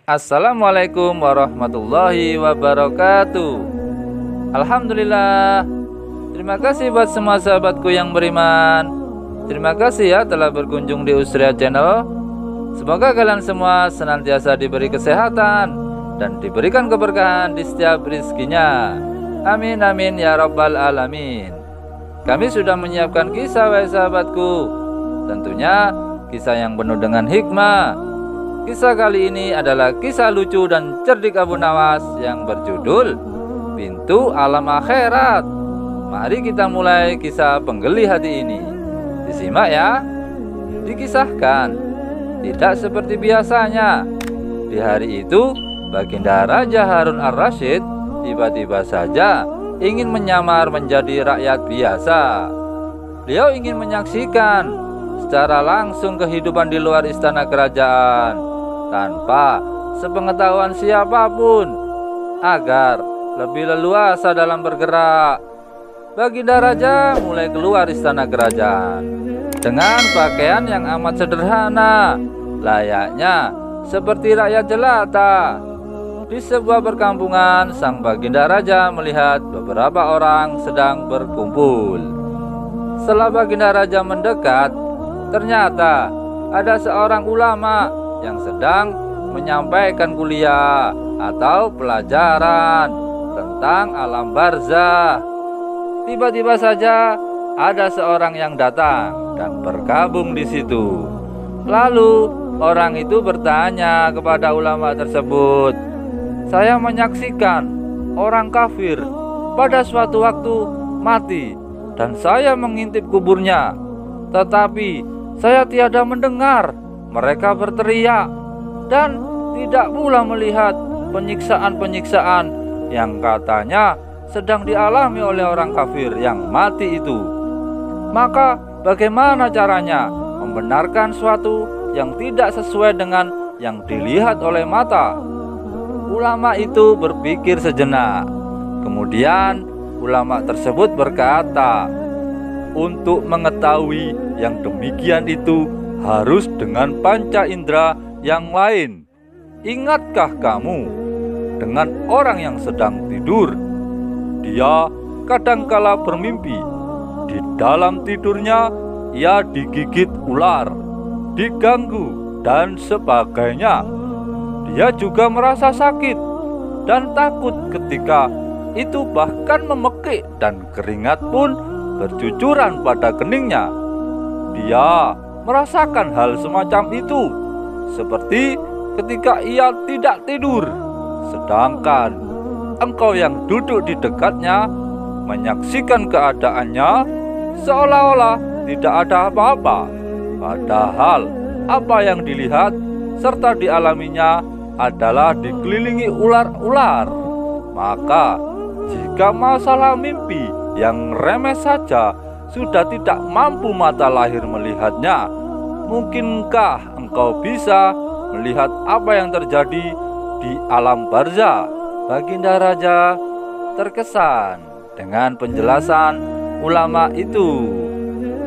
Assalamualaikum warahmatullahi wabarakatuh. Alhamdulillah. Terima kasih buat semua sahabatku yang beriman. Terima kasih ya telah berkunjung di Usria Channel. Semoga kalian semua senantiasa diberi kesehatan dan diberikan keberkahan di setiap rizkinya. Amin amin ya rabbal alamin. Kami sudah menyiapkan kisah wahai sahabatku. Tentunya kisah yang penuh dengan hikmah. Kisah kali ini adalah kisah lucu dan cerdik Abu Nawas yang berjudul Pintu Alam Akhirat. Mari kita mulai kisah penggeli hati ini. Disimak ya. Dikisahkan, tidak seperti biasanya. Di hari itu, Baginda Raja Harun Ar-Rasyid tiba-tiba saja ingin menyamar menjadi rakyat biasa. Beliau ingin menyaksikan secara langsung kehidupan di luar istana kerajaan tanpa sepengetahuan siapapun agar lebih leluasa dalam bergerak. Baginda Raja mulai keluar istana kerajaan dengan pakaian yang amat sederhana, layaknya seperti rakyat jelata. Di sebuah perkampungan, sang Baginda Raja melihat beberapa orang sedang berkumpul. Setelah Baginda Raja mendekat, ternyata ada seorang ulama yang sedang menyampaikan kuliah atau pelajaran tentang alam barzah. Tiba-tiba saja ada seorang yang datang dan bergabung di situ. Lalu orang itu bertanya kepada ulama tersebut, "Saya menyaksikan orang kafir pada suatu waktu mati dan saya mengintip kuburnya, tetapi saya tiada mendengar mereka berteriak dan tidak pula melihat penyiksaan-penyiksaan yang katanya sedang dialami oleh orang kafir yang mati itu. Maka bagaimana caranya membenarkan suatu yang tidak sesuai dengan yang dilihat oleh mata?" Ulama itu berpikir sejenak. Kemudian ulama tersebut berkata, "Untuk mengetahui yang demikian itu harus dengan panca indera yang lain. Ingatkah kamu dengan orang yang sedang tidur? Dia kadangkala bermimpi. Di dalam tidurnya ia digigit ular, diganggu dan sebagainya. Dia juga merasa sakit dan takut ketika itu, bahkan memekik dan keringat pun bercucuran pada keningnya. Dia merasakan hal semacam itu seperti ketika ia tidak tidur, sedangkan engkau yang duduk di dekatnya menyaksikan keadaannya seolah-olah tidak ada apa-apa, padahal apa yang dilihat serta dialaminya adalah dikelilingi ular-ular. Maka jika masalah mimpi yang remeh saja sudah tidak mampu mata lahir melihatnya, mungkinkah engkau bisa melihat apa yang terjadi di alam barzah?" Baginda Raja terkesan dengan penjelasan ulama itu.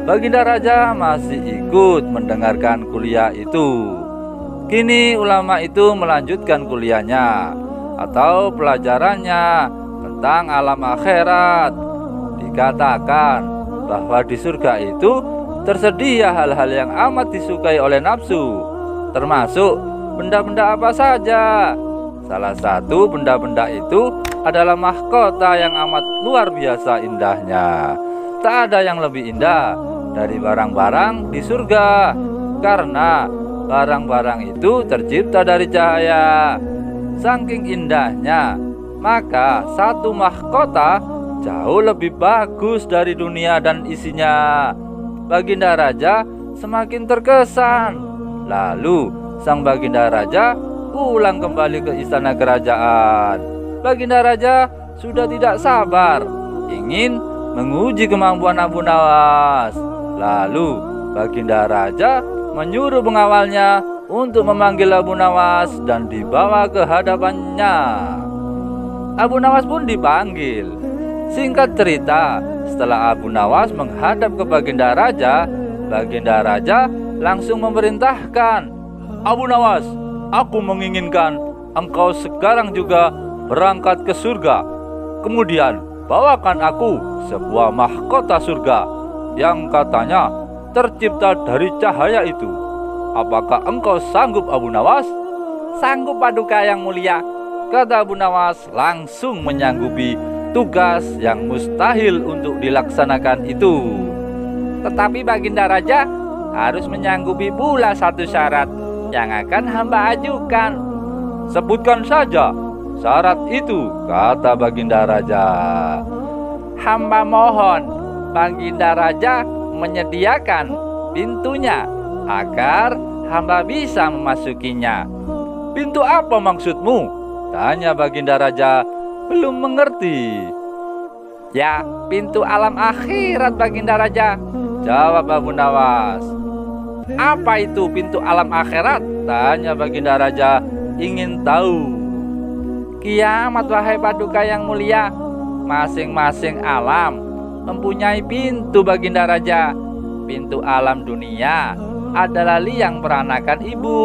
Baginda Raja masih ikut mendengarkan kuliah itu. Kini ulama itu melanjutkan kuliahnya atau pelajarannya tentang alam akhirat. Dikatakan bahwa di surga itu tersedia hal-hal yang amat disukai oleh nafsu, termasuk benda-benda apa saja. Salah satu benda-benda itu adalah mahkota yang amat luar biasa indahnya. Tak ada yang lebih indah dari barang-barang di surga, karena barang-barang itu tercipta dari cahaya. Saking indahnya, maka satu mahkota jauh lebih bagus dari dunia dan isinya. Baginda Raja semakin terkesan. Lalu sang Baginda Raja pulang kembali ke istana kerajaan. Baginda Raja sudah tidak sabar ingin menguji kemampuan Abu Nawas. Lalu Baginda Raja menyuruh pengawalnya untuk memanggil Abu Nawas dan dibawa ke hadapannya. Abu Nawas pun dipanggil. Singkat cerita, setelah Abu Nawas menghadap ke Baginda Raja langsung memerintahkan, "Abu Nawas, aku menginginkan engkau sekarang juga berangkat ke surga. Kemudian bawakan aku sebuah mahkota surga yang katanya tercipta dari cahaya itu. Apakah engkau sanggup, Abu Nawas?" "Sanggup Paduka yang mulia," kata Abu Nawas, langsung menyanggupi tugas yang mustahil untuk dilaksanakan itu. "Tetapi Baginda Raja harus menyanggupi pula satu syarat yang akan hamba ajukan." "Sebutkan saja syarat itu," kata Baginda Raja. "Hamba mohon Baginda Raja menyediakan pintunya agar hamba bisa memasukinya." "Pintu apa maksudmu?" tanya Baginda Raja, belum mengerti. "Ya, pintu alam akhirat Baginda Raja," jawab Abu Nawas. "Apa itu pintu alam akhirat?" tanya Baginda Raja, ingin tahu. "Kiamat wahai Paduka yang mulia. Masing-masing alam mempunyai pintu Baginda Raja. Pintu alam dunia adalah liang peranakan ibu.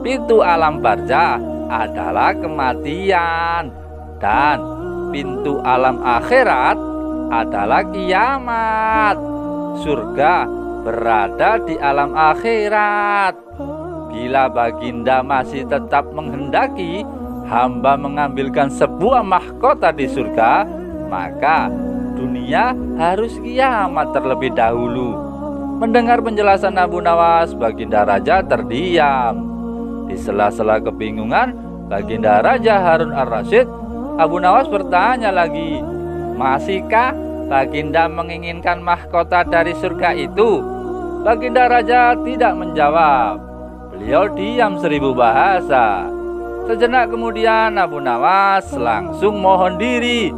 Pintu alam barzah adalah kematian. Dan pintu alam akhirat adalah kiamat. Surga berada di alam akhirat. Bila Baginda masih tetap menghendaki hamba mengambilkan sebuah mahkota di surga, maka dunia harus kiamat terlebih dahulu." Mendengar penjelasan Abu Nawas, Baginda Raja terdiam. Di sela-sela kebingungan Baginda Raja Harun Ar-Rasyid, Abu Nawas bertanya lagi, "Masihkah Baginda menginginkan mahkota dari surga itu?" Baginda Raja tidak menjawab. Beliau diam 1000 bahasa. Sejenak kemudian Abu Nawas langsung mohon diri,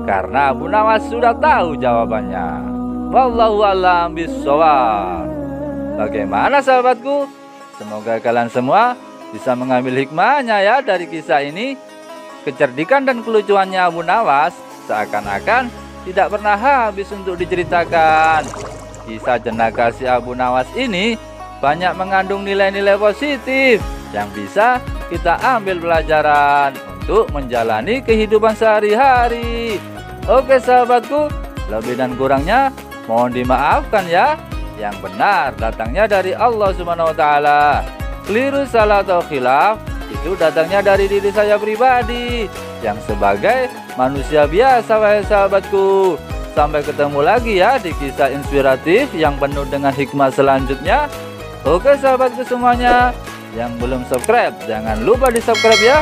karena Abu Nawas sudah tahu jawabannya. Wallahu a'lam bishawab. Bagaimana sahabatku? Semoga kalian semua bisa mengambil hikmahnya ya dari kisah ini. Kecerdikan dan kelucuannya Abu Nawas seakan-akan tidak pernah habis untuk diceritakan. Kisah jenaka si Abu Nawas ini banyak mengandung nilai-nilai positif yang bisa kita ambil pelajaran untuk menjalani kehidupan sehari-hari. Oke sahabatku, lebih dan kurangnya mohon dimaafkan ya. Yang benar datangnya dari Allah Subhanahu wa taala. Keliru, salah atau khilaf itu datangnya dari diri saya pribadi yang sebagai manusia biasa wahai sahabatku. Sampai ketemu lagi ya di kisah inspiratif yang penuh dengan hikmah selanjutnya. Oke sahabatku semuanya, yang belum subscribe jangan lupa di subscribe ya.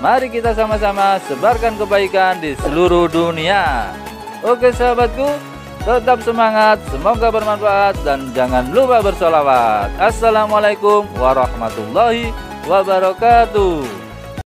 Mari kita sama-sama sebarkan kebaikan di seluruh dunia. Oke sahabatku, tetap semangat, semoga bermanfaat, dan jangan lupa bersolawat. Assalamualaikum warahmatullahi wabarakatuh.